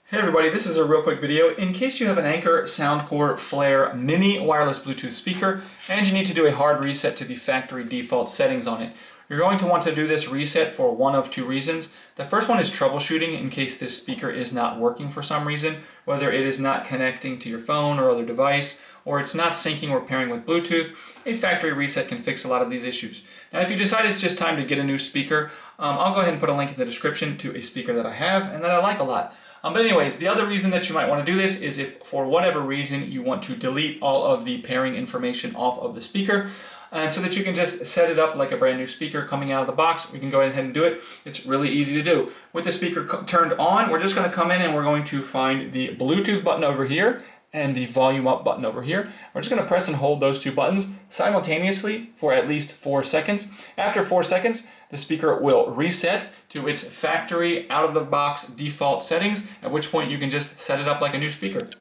Hey everybody, this is a real quick video. In case you have an Anker Soundcore Flare mini wireless Bluetooth speaker and you need to do a hard reset to the factory default settings on it, you're going to want to do this reset for one of two reasons. The first one is troubleshooting in case this speaker is not working for some reason, whether it is not connecting to your phone or other device, or it's not syncing or pairing with Bluetooth. A factory reset can fix a lot of these issues. Now if you decide it's just time to get a new speaker, I'll go ahead and put a link in the description to a speaker that I have and that I like a lot. But anyways, the other reason that you might want to do this is if for whatever reason you want to delete all of the pairing information off of the speaker, and so that you can just set it up like a brand new speaker coming out of the box. We can go ahead and do it. It's really easy to do. With the speaker turned on, we're just going to come in and we're going to find the Bluetooth button over here and the volume up button over here. We're just going to press and hold those two buttons simultaneously for at least 4 seconds. After 4 seconds, the speaker will reset to its factory out-of-the-box default settings, at which point you can just set it up like a new speaker.